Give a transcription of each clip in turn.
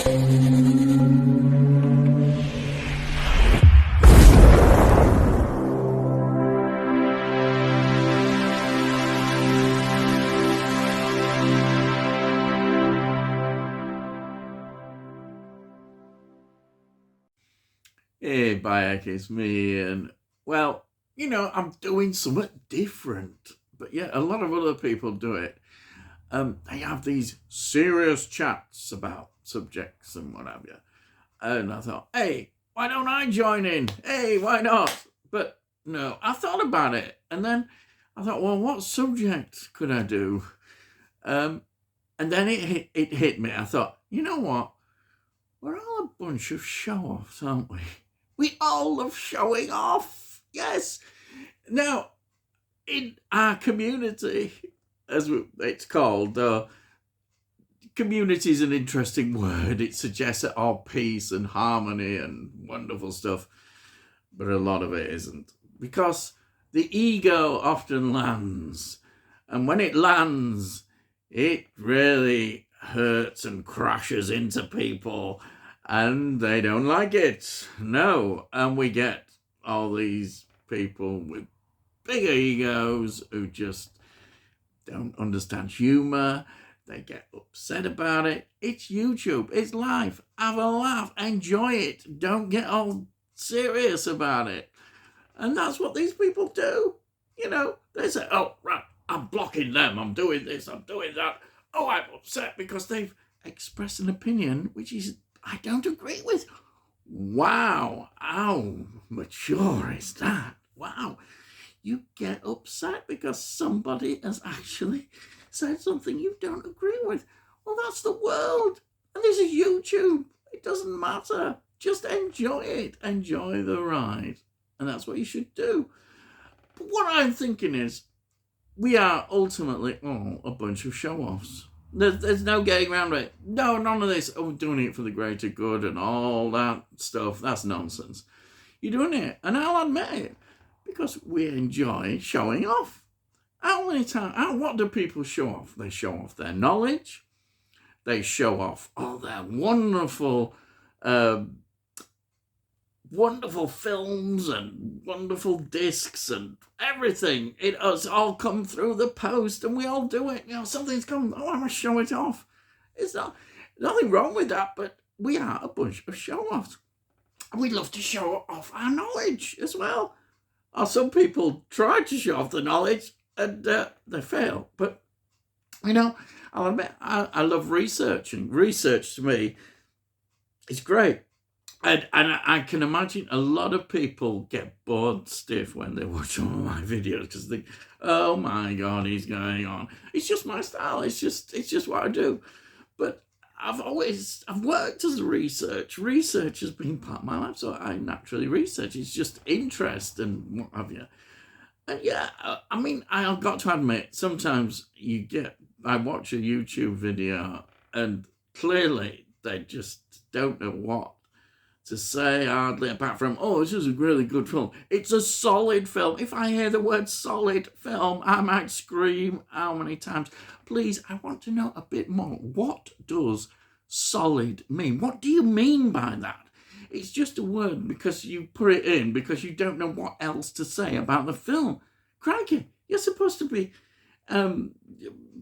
Hey, Bayek, it's me, and well, I'm doing something different, but yeah, a lot of other people do it. They have these serious chats about subjects and what have you, and I thought, hey, why don't I join in? Hey, why not? But no, I thought about it, and then I thought, well, what subject could I do? Um, and then it hit me. I thought, you know what? We're all a bunch of show-offs, aren't we? We all love showing off. Yes. Now, in our community, as it's called, community is an interesting word. It suggests all peace and harmony and wonderful stuff, but a lot of it isn't. Because the ego often lands, and when it lands, it really hurts and crashes into people, and they don't like it. No, and we get all these people with bigger egos who just don't understand humor. They get upset about it. It's YouTube. It's life. Have a laugh. Enjoy it. Don't get all serious about it. And that's what these people do. They say, oh, right, I'm blocking them. I'm doing this. I'm doing that. Oh, I'm upset because they've expressed an opinion which I don't agree with. Wow. How mature is that? Wow. You get upset because somebody has actually said something you don't agree with. Well, that's the world. And this is YouTube. It doesn't matter. Just enjoy it. Enjoy the ride. And that's what you should do. But what I'm thinking is, we are ultimately all a bunch of show-offs. There's no getting around it. No, none of this, oh, doing it for the greater good and all that stuff. That's nonsense. You're doing it, and I'll admit it, because we enjoy showing off. How many times, what do people show off? They show off their knowledge. They show off all their wonderful films and wonderful discs and everything. It has all come through the post, and we all do it. Something's come. Oh, I must show it off. It's nothing wrong with that, but we are a bunch of show-offs. We love to show off our knowledge as well. Or some people try to show off the knowledge and they fail. But I'll admit, I love researching. Research to me is great. And I can imagine a lot of people get bored stiff when they watch all of my videos because they think, oh my God, he's going on. It's just my style. It's just what I do. But I've worked as a research. Research has been part of my life, so I naturally research. It's just interest and what have you. And yeah, I've got to admit, sometimes I watch a YouTube video and clearly they just don't know what to say hardly, apart from, oh, this is a really good film. It's a solid film. If I hear the word solid film, I might scream how many times. Please, I want to know a bit more. What does solid mean? What do you mean by that? It's just a word because you put it in because you don't know what else to say about the film. Crikey, you're supposed to be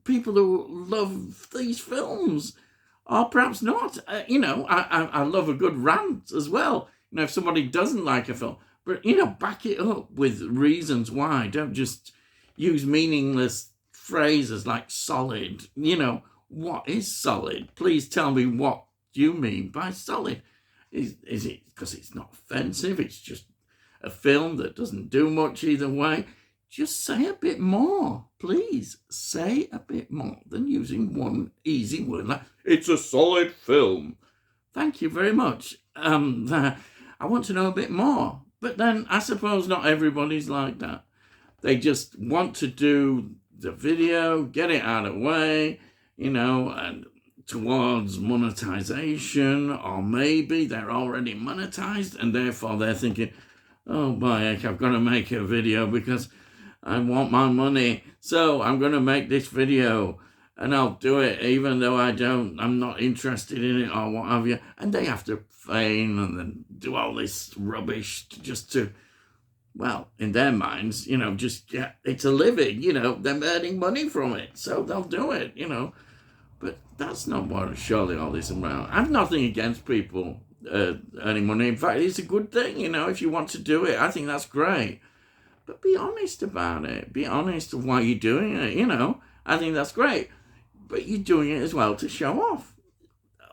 people who love these films. Or perhaps not. I love a good rant as well. If somebody doesn't like a film, but, back it up with reasons why. Don't just use meaningless phrases like solid. What is solid? Please tell me what you mean by solid. Is it because it's not offensive? It's just a film that doesn't do much either way. Just say a bit more, please. Say a bit more than using one easy word like, it's a solid film. Thank you very much. I want to know a bit more. But then I suppose not everybody's like that. They just want to do the video, get it out of the way, and towards monetization, or maybe they're already monetized and therefore they're thinking, oh, Bayek, I've got to make a video because I want my money, so I'm going to make this video. and I'll do it even though I'm not interested in it or what have you. And they have to feign and then do all this rubbish just to, well, in their minds, just get, it's a living, they're earning money from it. So they'll do it, But that's not what surely all this around. I have nothing against people earning money. In fact, it's a good thing, if you want to do it. I think that's great. But be honest about it. Be honest of why you're doing it, I think that's great. But you're doing it as well to show off.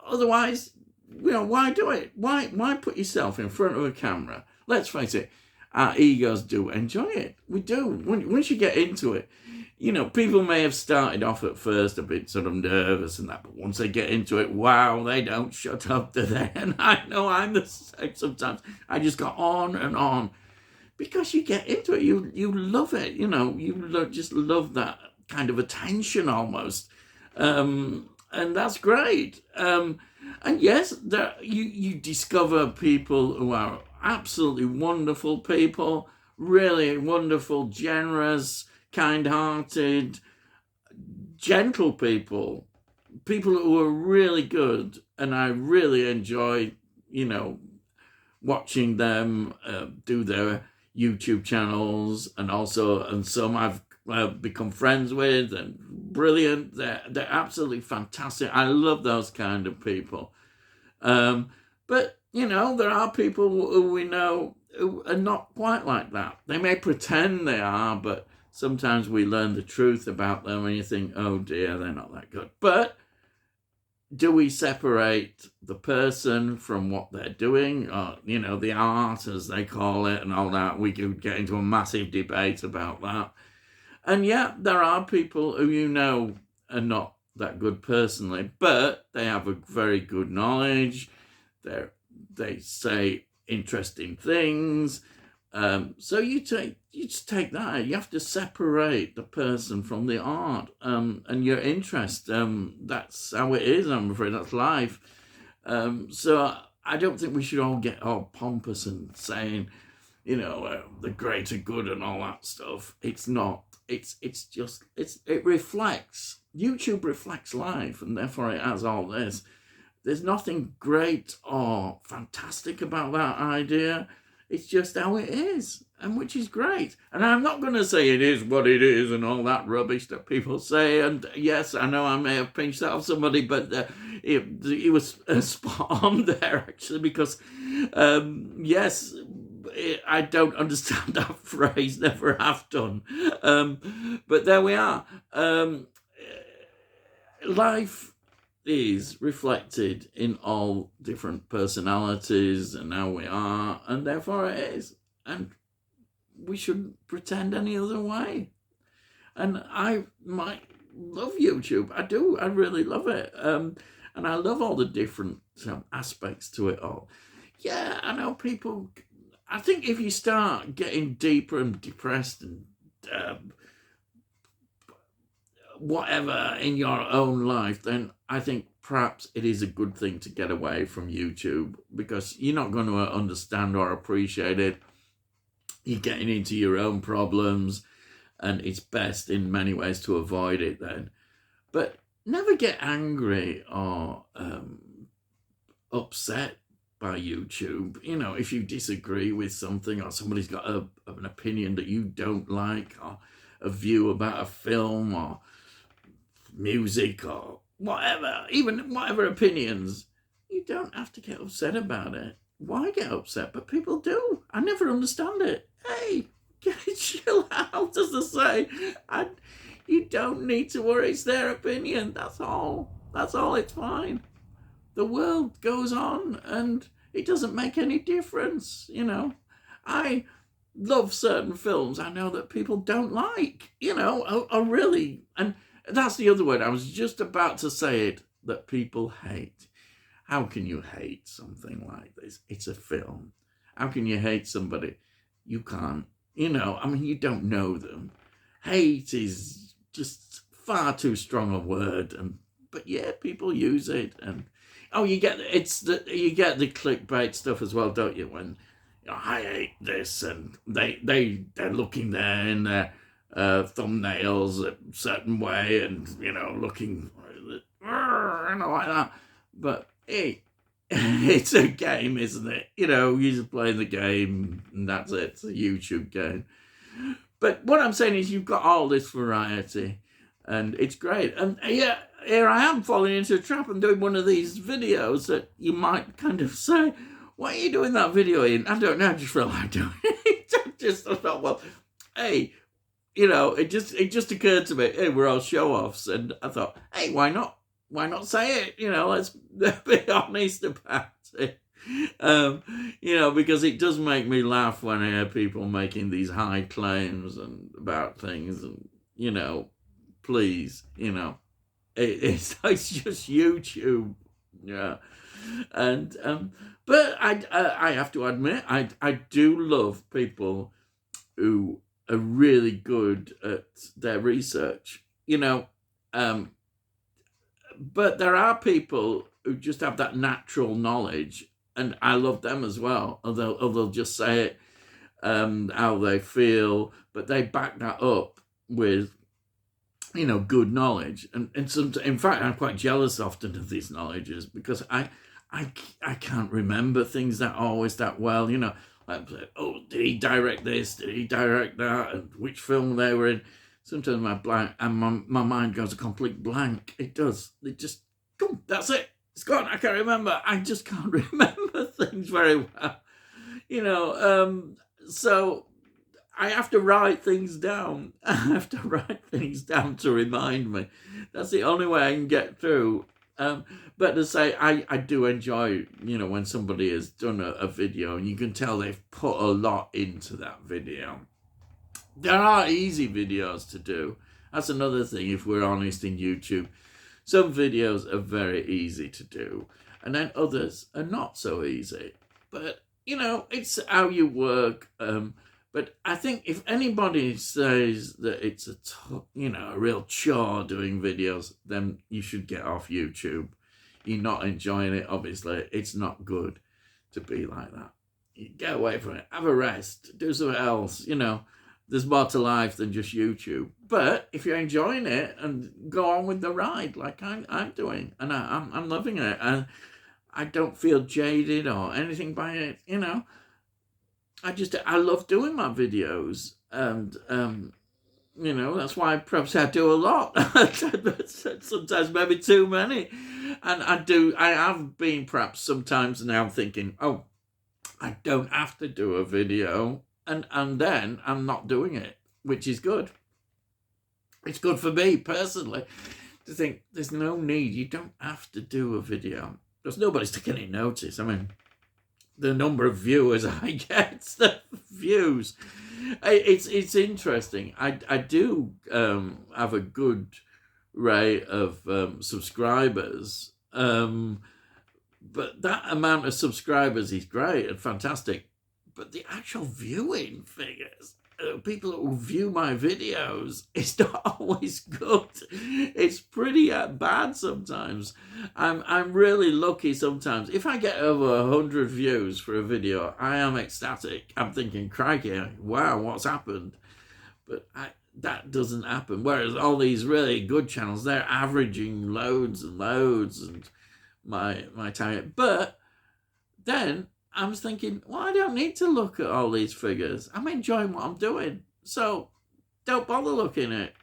Otherwise, why do it? Why put yourself in front of a camera? Let's face it, our egos do enjoy it. We do. Once you get into it, people may have started off at first a bit sort of nervous and that, but once they get into it, wow, they don't shut up, do they? And I know I'm the same sometimes. I just go on and on because you get into it. You love it. Just love that kind of attention almost. And that's great. And yes, you discover people who are absolutely wonderful people, really wonderful, generous, kind-hearted, gentle people who are really good. And I really enjoy, watching them do their YouTube channels, and some I've become friends with, and brilliant. They're absolutely fantastic. I love those kind of people. But there are people who we know who are not quite like that. They may pretend they are, but sometimes we learn the truth about them, and you think, oh dear, they're not that good. But do we separate the person from what they're doing, or the art, as they call it, and all that? We could get into a massive debate about that. And yet there are people who are not that good personally, but they have a very good knowledge. They say interesting things. So you just take that. You have to separate the person from the art and your interest. That's how it is, I'm afraid. That's life. So I don't think we should all get all pompous and saying, the greater good and all that stuff. It's not. It reflects. YouTube reflects life, and therefore it has all this. There's nothing great or fantastic about that idea. It's just how it is, and which is great. And I'm not going to say it is what it is and all that rubbish that people say. And yes, I know I may have pinched that off somebody, but it was spot on there, actually, because yes, I don't understand that phrase, never have done. But there we are. Life is reflected in all different personalities and how we are, and therefore it is. And we shouldn't pretend any other way. And I might love YouTube. I do. I really love it. And I love all the different aspects to it all. Yeah, I know people. I think if you start getting deeper and depressed and whatever in your own life, then I think perhaps it is a good thing to get away from YouTube, because you're not going to understand or appreciate it. You're getting into your own problems, and it's best in many ways to avoid it then. But never get angry or upset by YouTube. If you disagree with something, or somebody's got an opinion that you don't like, or a view about a film or music or whatever, even whatever opinions, you don't have to get upset about it. Why get upset? But people do. I never understand it. Hey, chill out, as I say. You don't need to worry. It's their opinion. That's all. It's fine. The world goes on, and it doesn't make any difference. I love certain films I know that people don't like. Are really, and that's the other word. I was just about to say it, that people hate. How can you hate something like this? It's a film. How can you hate somebody? You can't. You don't know them. Hate is just far too strong a word, but yeah, people use it, and you get the clickbait stuff as well, don't you? When I hate this, and they're looking there in their thumbnails a certain way and, looking and all like that. But hey, it's a game, isn't it? You're just playing the game and that's it. It's a YouTube game. But what I'm saying is you've got all this variety and it's great. And yeah, here I am falling into a trap and doing one of these videos that you might kind of say, why are you doing that video, Ian? I don't know, I just feel like doing it. I thought, well, hey, it just occurred to me, hey, we're all show-offs. And I thought, hey, why not? Why not say it? Let's be honest about it. Because it does make me laugh when I hear people making these high claims and about things and, please, it's just YouTube. Yeah. And, but I have to admit, I do love people who are really good at their research, but there are people who just have that natural knowledge, and I love them as well. Or they'll just say it how they feel, but they back that up with, good knowledge. And some, in fact, I'm quite jealous often of these knowledges because I can't remember things that always that well, Like, oh, did he direct this? Did he direct that? And which film they were in? Sometimes my mind goes a complete blank. It does. It just, boom, that's it. It's gone. I can't remember. I just can't remember things very well. So I have to write things down. I have to write things down to remind me. That's the only way I can get through. But to say, I do enjoy, when somebody has done a video and you can tell they've put a lot into that video. There are easy videos to do. That's another thing, if we're honest, in YouTube. Some videos are very easy to do, and then others are not so easy. But, it's how you work. But I think if anybody says that it's a real chore doing videos, then you should get off YouTube. You're not enjoying it, obviously. It's not good to be like that. You get away from it. Have a rest. Do something else, There's more to life than just YouTube. But if you're enjoying it, and go on with the ride like I'm doing, and I'm loving it, and I don't feel jaded or anything by it, I love doing my videos, and that's why perhaps I do a lot. Sometimes maybe too many, and I have been perhaps sometimes now thinking, oh, I don't have to do a video. And then I'm not doing it, which is good. It's good for me personally to think there's no need. You don't have to do a video. Because nobody's taking any notice. I mean, the number of viewers I get, the views. It's interesting. I do have a good rate of subscribers. But that amount of subscribers is great and fantastic. But the actual viewing figures, people who view my videos, it's not always good. It's pretty bad sometimes. I'm really lucky sometimes. If I get over 100 views for a video, I am ecstatic. I'm thinking, crikey, wow, what's happened? But that doesn't happen. Whereas all these really good channels, they're averaging loads and loads and my time. But then I was thinking, well, I don't need to look at all these figures. I'm enjoying what I'm doing. So don't bother looking at it.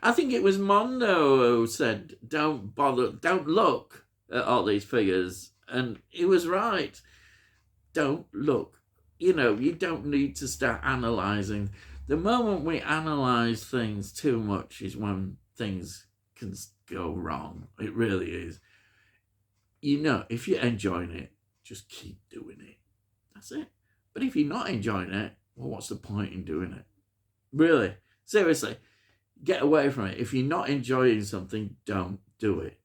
I think it was Mondo who said, don't look at all these figures. And he was right. Don't look. You don't need to start analysing. The moment we analyse things too much is when things can go wrong. It really is. If you're enjoying it, just keep doing it. That's it. But if you're not enjoying it, well, what's the point in doing it? Really, seriously, get away from it. If you're not enjoying something, don't do it.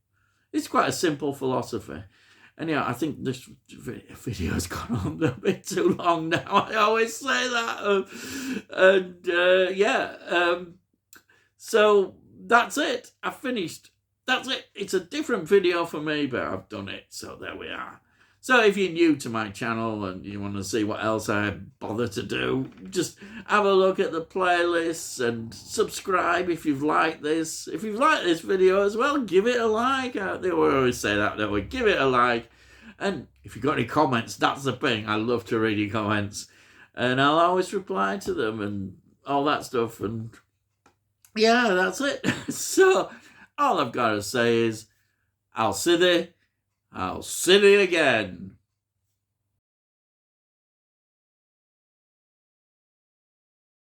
It's quite a simple philosophy. And I think this video has gone on a bit too long now. I always say that. So that's it. I've finished. That's it. It's a different video for me, but I've done it. So there we are. So if you're new to my channel and you want to see what else I bother to do, just have a look at the playlists and subscribe if you've liked this. If you've liked this video as well, give it a like. They always say that, don't we? Give it a like. And if you've got any comments, that's the thing. I love to read your comments. And I'll always reply to them and all that stuff. And yeah, that's it. So all I've got to say is, I'll see thee again.